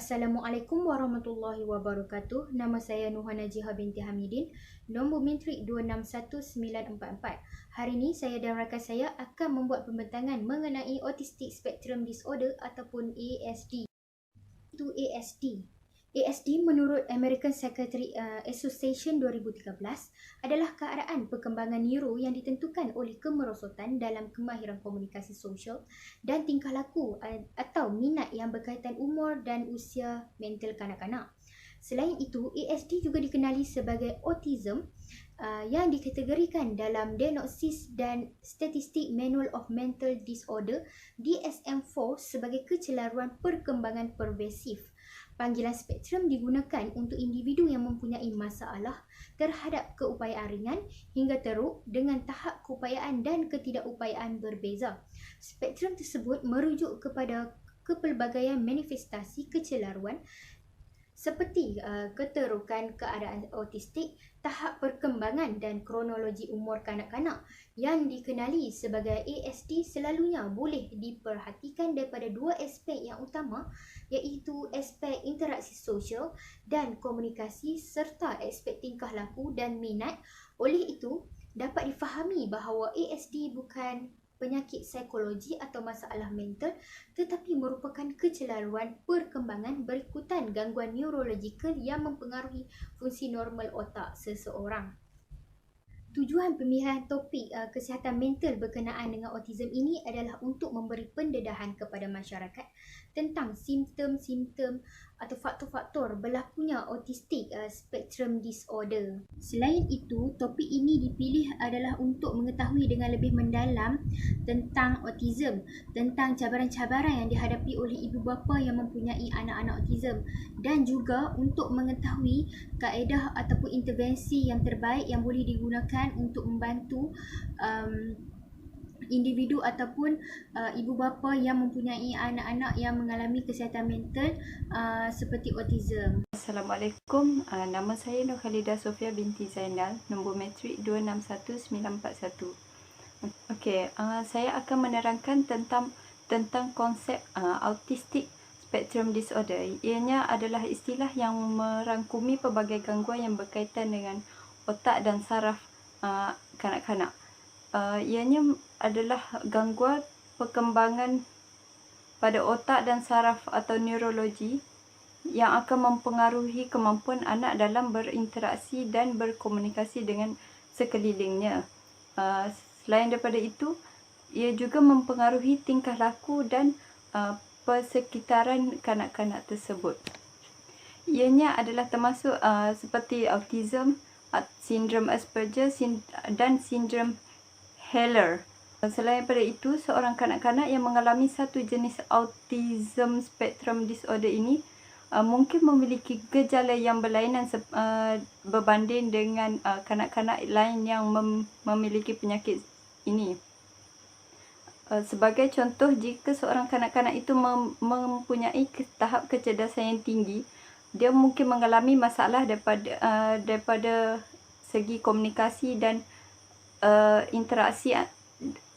Assalamualaikum warahmatullahi wabarakatuh. Nama saya Nuhana Jiha binti Hamidin, nombor metrik 261944. Hari ini saya dan rakan saya akan membuat pembentangan mengenai Autistic Spectrum Disorder ataupun ASD. Itu ASD. ASD menurut American Psychiatric Association 2013 adalah keadaan perkembangan neuro yang ditentukan oleh kemerosotan dalam kemahiran komunikasi sosial dan tingkah laku atau minat yang berkaitan umur dan usia mental kanak-kanak. Selain itu, ASD juga dikenali sebagai autism yang dikategorikan dalam Diagnosis dan Statistic Manual of Mental Disorder DSM-4 sebagai kecelaruan perkembangan pervasif. Panggilan spektrum digunakan untuk individu yang mempunyai masalah terhadap keupayaan ringan hingga teruk dengan tahap keupayaan dan ketidakupayaan berbeza. Spektrum tersebut merujuk kepada kepelbagaian manifestasi kecelaruan seperti keterukan keadaan autistik, tahap perkembangan dan kronologi umur kanak-kanak yang dikenali sebagai ASD selalunya boleh diperhatikan daripada dua aspek yang utama, iaitu aspek interaksi sosial dan komunikasi serta aspek tingkah laku dan minat. Oleh itu, dapat difahami bahawa ASD bukan penyakit psikologi atau masalah mental tetapi merupakan kecelaruan perkembangan berikutan gangguan neurologikal yang mempengaruhi fungsi normal otak seseorang. Tujuan pemilihan topik kesihatan mental berkenaan dengan autism ini adalah untuk memberi pendedahan kepada masyarakat tentang simptom-simptom atau faktor-faktor berlakunya autistic spectrum disorder. Selain itu, topik ini dipilih adalah untuk mengetahui dengan lebih mendalam tentang autism, tentang cabaran-cabaran yang dihadapi oleh ibu bapa yang mempunyai anak-anak autism, dan juga untuk mengetahui kaedah ataupun intervensi yang terbaik yang boleh digunakan untuk membantu individu ataupun ibu bapa yang mempunyai anak-anak yang mengalami kesihatan mental seperti autism. Assalamualaikum, nama saya Nur Khalidah Sofia binti Zainal, nombor metrik 261941. Okey, saya akan menerangkan tentang konsep Autistic Spectrum Disorder. Ianya adalah istilah yang merangkumi pelbagai gangguan yang berkaitan dengan otak dan saraf kanak-kanak. Ianya adalah gangguan perkembangan pada otak dan saraf atau neurologi yang akan mempengaruhi kemampuan anak dalam berinteraksi dan berkomunikasi dengan sekelilingnya. Selain daripada itu, ia juga mempengaruhi tingkah laku dan persekitaran kanak-kanak tersebut. Ianya adalah termasuk seperti autism, sindrom Asperger dan sindrom Haller. Selain daripada itu, seorang kanak-kanak yang mengalami satu jenis autism spectrum disorder ini mungkin memiliki gejala yang berlainan berbanding dengan kanak-kanak lain yang memiliki penyakit ini. Sebagai contoh, jika seorang kanak-kanak itu mempunyai tahap kecerdasan yang tinggi, dia mungkin mengalami masalah daripada segi komunikasi dan interaksi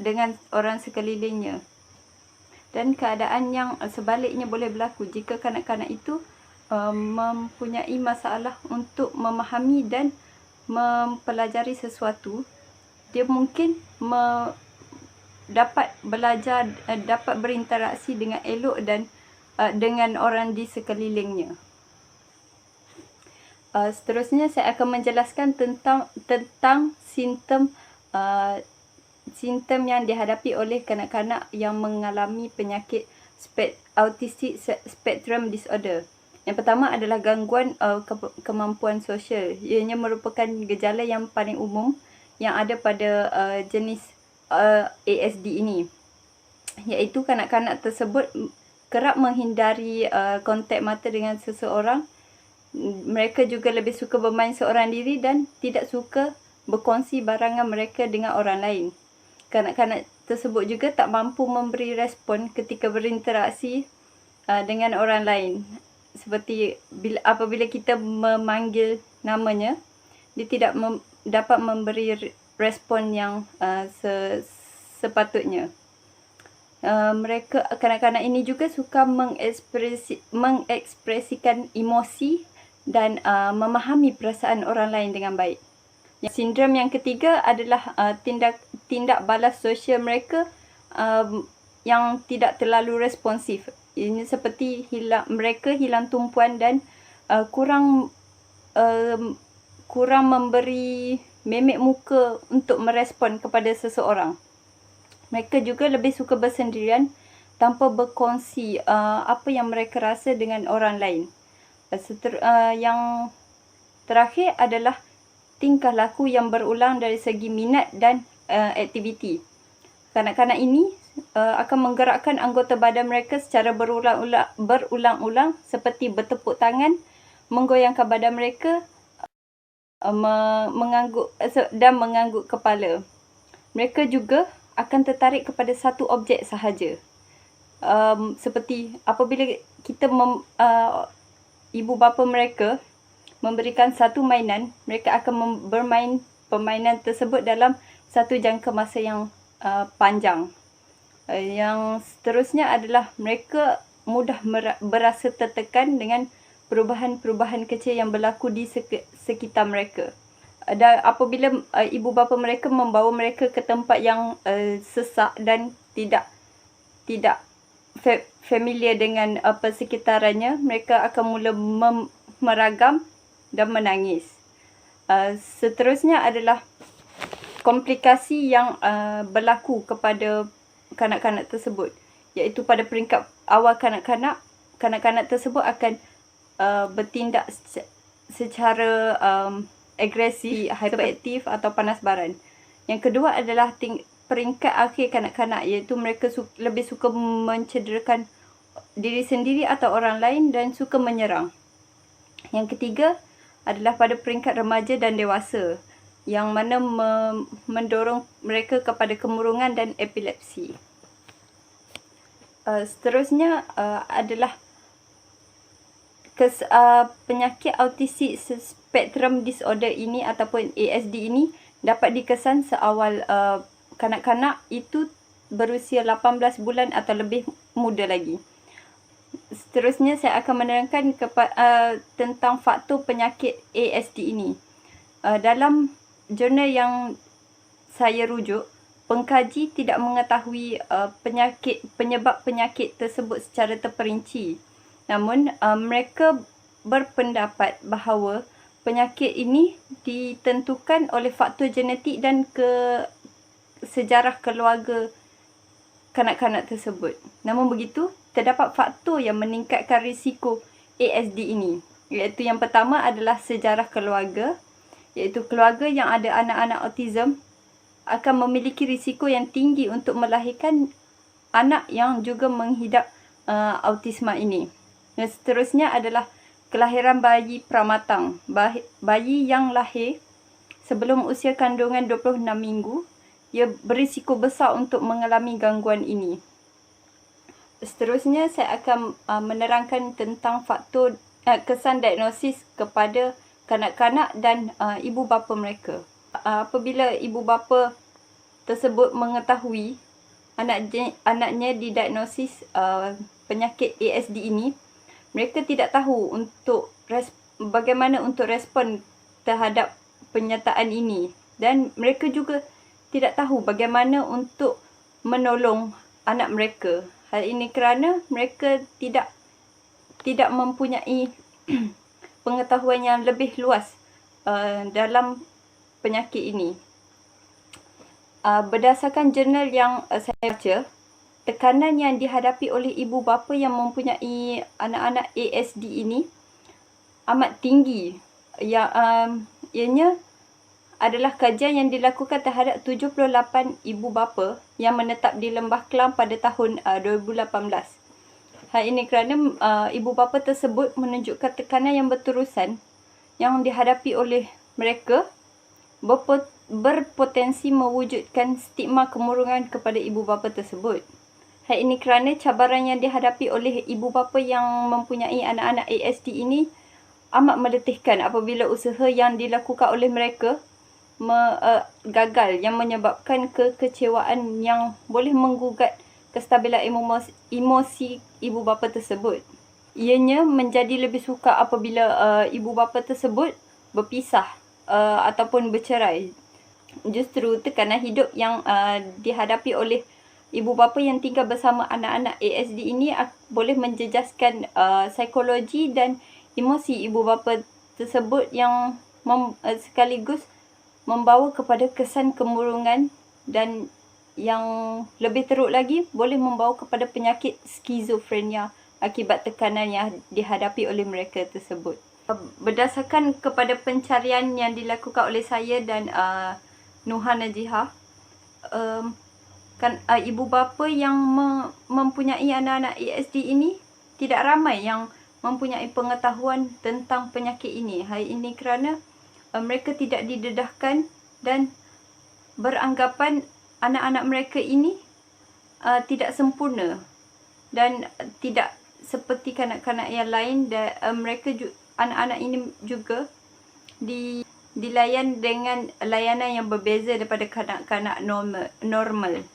dengan orang sekelilingnya. Dan keadaan yang sebaliknya boleh berlaku jika kanak-kanak itu mempunyai masalah untuk memahami dan mempelajari sesuatu. Dia mungkin dapat belajar, dapat berinteraksi dengan elok dan dengan orang di sekelilingnya. Seterusnya saya akan menjelaskan tentang simptom yang dihadapi oleh kanak-kanak yang mengalami penyakit Autistic Spectrum Disorder. Yang pertama adalah gangguan kemampuan sosial. Ianya merupakan gejala yang paling umum yang ada pada jenis ASD ini, iaitu kanak-kanak tersebut kerap menghindari kontak mata dengan seseorang. Mereka juga lebih suka bermain seorang diri dan tidak suka berkongsi barangan mereka dengan orang lain. Kanak-kanak tersebut juga tak mampu memberi respon ketika berinteraksi dengan orang lain. Seperti apabila kita memanggil namanya, dia tidak dapat memberi respon yang sepatutnya. mereka kanak-kanak ini juga suka mengekspresikan emosi dan memahami perasaan orang lain dengan baik. Sindrom yang ketiga adalah tindak balas sosial mereka yang tidak terlalu responsif. Ini seperti mereka hilang tumpuan dan kurang memberi memek muka untuk merespon kepada seseorang. Mereka juga lebih suka bersendirian tanpa berkongsi apa yang mereka rasa dengan orang lain. Yang terakhir adalah tingkah laku yang berulang dari segi minat dan aktiviti. Kanak-kanak ini akan menggerakkan anggota badan mereka secara berulang-ulang seperti bertepuk tangan, menggoyangkan badan mereka, mengangguk kepala. Mereka juga akan tertarik kepada satu objek sahaja. Seperti apabila ibu bapa mereka memberikan satu mainan, mereka akan bermain permainan tersebut dalam satu jangka masa yang panjang. Yang seterusnya adalah mereka mudah berasa tertekan dengan perubahan-perubahan kecil yang berlaku di sekitar mereka. Dan apabila ibu bapa mereka membawa mereka ke tempat yang sesak dan tidak familiar dengan persekitarannya, mereka akan mula meragam dan menangis. Seterusnya adalah komplikasi yang berlaku kepada kanak-kanak tersebut, iaitu pada peringkat awal kanak-kanak tersebut akan bertindak secara agresif, hyperaktif atau panas baran. Yang kedua adalah peringkat akhir kanak-kanak, iaitu mereka lebih suka mencederakan diri sendiri atau orang lain dan suka menyerang. Yang ketiga adalah pada peringkat remaja dan dewasa, yang mana mendorong mereka kepada kemurungan dan epilepsi. Seterusnya adalah penyakit autistik spektrum disorder ini ataupun ASD ini dapat dikesan seawal kanak-kanak itu berusia 18 bulan atau lebih muda lagi. Seterusnya saya akan menerangkan tentang faktor penyakit ASD ini. Dalam jurnal yang saya rujuk, pengkaji tidak mengetahui penyebab penyakit tersebut secara terperinci. Namun mereka berpendapat bahawa penyakit ini ditentukan oleh faktor genetik dan sejarah keluarga kanak-kanak tersebut. Namun begitu, terdapat faktor yang meningkatkan risiko ASD ini, iaitu yang pertama adalah sejarah keluarga, iaitu keluarga yang ada anak-anak autism akan memiliki risiko yang tinggi untuk melahirkan anak yang juga menghidap autisma ini. Dan seterusnya adalah kelahiran bayi pramatang, bayi yang lahir sebelum usia kandungan 26 minggu, ia berisiko besar untuk mengalami gangguan ini. Seterusnya saya akan menerangkan tentang faktor kesan diagnosis kepada kanak-kanak dan ibu bapa mereka. Apabila ibu bapa tersebut mengetahui anaknya didiagnosis penyakit ASD ini, mereka tidak tahu bagaimana untuk respon terhadap penyataan ini, dan mereka juga tidak tahu bagaimana untuk menolong anak mereka. Hal ini kerana mereka tidak mempunyai pengetahuan yang lebih luas dalam penyakit ini. Berdasarkan jurnal yang saya baca, tekanan yang dihadapi oleh ibu bapa yang mempunyai anak-anak ASD ini amat tinggi. Ianya adalah kajian yang dilakukan terhadap 78 ibu bapa yang menetap di Lembah Kelang pada tahun 2018. Hal ini kerana ibu bapa tersebut menunjukkan tekanan yang berterusan yang dihadapi oleh mereka berpotensi mewujudkan stigma kemurungan kepada ibu bapa tersebut. Hal ini kerana cabaran yang dihadapi oleh ibu bapa yang mempunyai anak-anak ASD ini amat meletihkan apabila usaha yang dilakukan oleh mereka gagal, yang menyebabkan kekecewaan yang boleh menggugat kestabilan emosi ibu bapa tersebut. Ianya menjadi lebih sukar apabila ibu bapa tersebut berpisah ataupun bercerai. Justru tekanan hidup yang dihadapi oleh ibu bapa yang tinggal bersama anak-anak ASD ini boleh menjejaskan psikologi dan emosi ibu bapa tersebut yang sekaligus membawa kepada kesan kemurungan dan yang lebih teruk lagi boleh membawa kepada penyakit skizofrenia akibat tekanan yang dihadapi oleh mereka tersebut. Berdasarkan kepada pencarian yang dilakukan oleh saya dan Nuha Najihah, ibu bapa yang mempunyai anak-anak ASD ini tidak ramai yang mempunyai pengetahuan tentang penyakit ini. Hal ini kerana mereka tidak didedahkan dan beranggapan anak-anak mereka ini tidak sempurna dan tidak seperti kanak-kanak yang lain. Dan anak-anak ini juga dilayan dengan layanan yang berbeza daripada kanak-kanak normal.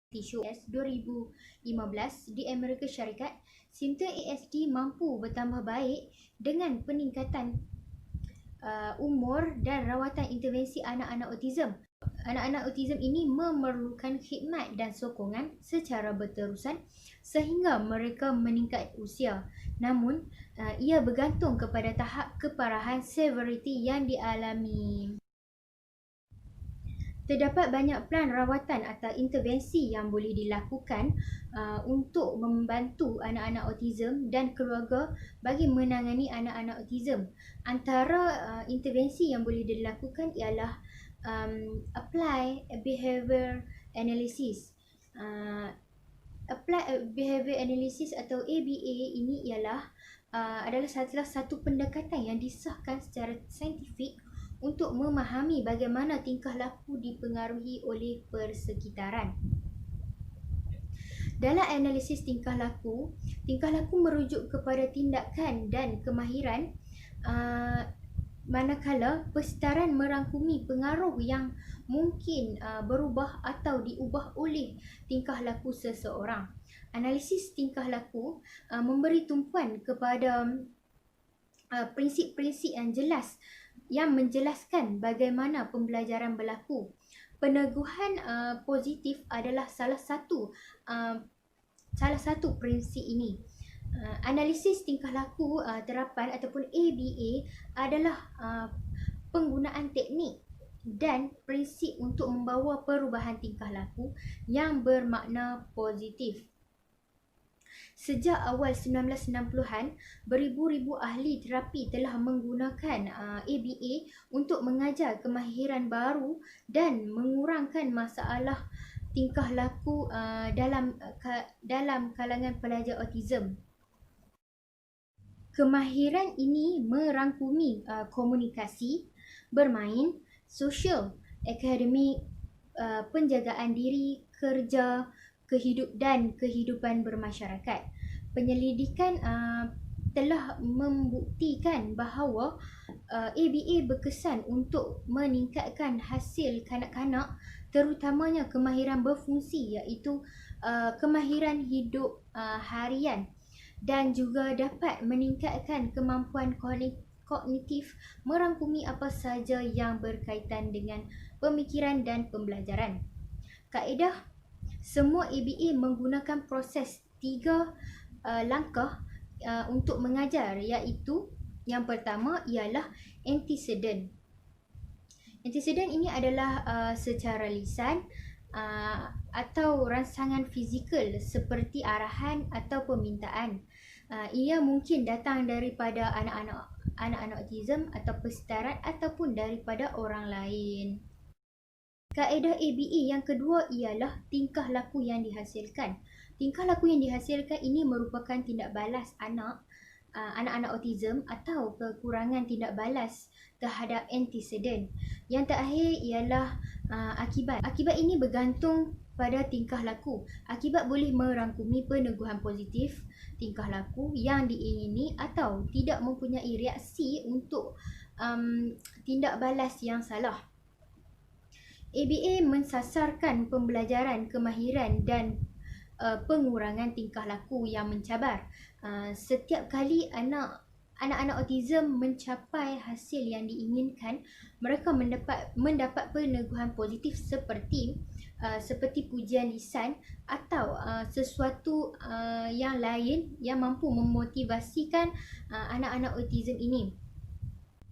Tisu 2015 di Amerika Syarikat, simptom ASD mampu bertambah baik dengan peningkatan umur dan rawatan intervensi anak-anak autism. Anak-anak autism ini memerlukan khidmat dan sokongan secara berterusan sehingga mereka meningkat usia. Namun, ia bergantung kepada tahap keparahan severity yang dialami. Terdapat banyak plan rawatan atau intervensi yang boleh dilakukan untuk membantu anak-anak autism dan keluarga bagi menangani anak-anak autism. Antara intervensi yang boleh dilakukan ialah apply behavior analysis. Apply behavior analysis atau ABA ini adalah salah satu pendekatan yang disahkan secara saintifik untuk memahami bagaimana tingkah laku dipengaruhi oleh persekitaran. Dalam analisis tingkah laku merujuk kepada tindakan dan kemahiran manakala persekitaran merangkumi pengaruh yang mungkin berubah atau diubah oleh tingkah laku seseorang. Analisis tingkah laku memberi tumpuan kepada prinsip-prinsip yang jelas yang menjelaskan bagaimana pembelajaran berlaku. Peneguhan positif adalah salah satu prinsip ini. Analisis tingkah laku terapan ataupun ABA adalah penggunaan teknik dan prinsip untuk membawa perubahan tingkah laku yang bermakna positif. Sejak awal 1960-an, beribu-ribu ahli terapi telah menggunakan ABA untuk mengajar kemahiran baru dan mengurangkan masalah tingkah laku dalam kalangan pelajar autism. Kemahiran ini merangkumi komunikasi, bermain, sosial, akademik, penjagaan diri, kerja, kehidupan bermasyarakat. Penyelidikan telah membuktikan bahawa ABA berkesan untuk meningkatkan hasil kanak-kanak, terutamanya kemahiran berfungsi iaitu kemahiran hidup harian, dan juga dapat meningkatkan kemampuan kognitif merangkumi apa sahaja yang berkaitan dengan pemikiran dan pembelajaran. Kaedah semua ABA menggunakan proses 3 langkah untuk mengajar, iaitu yang pertama ialah antecedent. Antecedent ini adalah secara lisan atau rangsangan fizikal seperti arahan atau permintaan. Ia mungkin datang daripada anak-anak autism atau persekitaran ataupun daripada orang lain. Kaedah ABA yang kedua ialah tingkah laku yang dihasilkan. Tingkah laku yang dihasilkan ini merupakan tindak balas anak anak-anak autism atau kekurangan tindak balas terhadap antecedent. Yang terakhir ialah akibat. Akibat ini bergantung pada tingkah laku. Akibat boleh merangkumi peneguhan positif tingkah laku yang diingini atau tidak mempunyai reaksi untuk tindak balas yang salah. ABA mensasarkan pembelajaran kemahiran dan pengurangan tingkah laku yang mencabar. Setiap kali anak-anak autism mencapai hasil yang diinginkan, mereka mendapat peneguhan positif seperti pujian lisan atau sesuatu yang lain yang mampu memotivasikan anak-anak autism ini.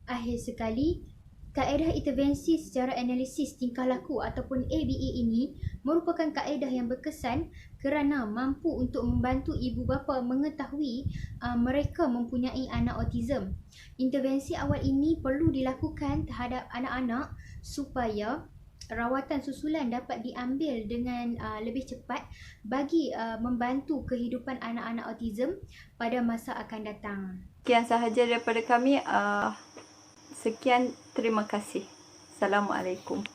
Akhir sekali, kaedah intervensi secara analisis tingkah laku ataupun ABA ini merupakan kaedah yang berkesan kerana mampu untuk membantu ibu bapa mengetahui mereka mempunyai anak autism. Intervensi awal ini perlu dilakukan terhadap anak-anak supaya rawatan susulan dapat diambil dengan lebih cepat bagi membantu kehidupan anak-anak autism pada masa akan datang. Sekian sahaja daripada kami. Sekian, terima kasih. Assalamualaikum.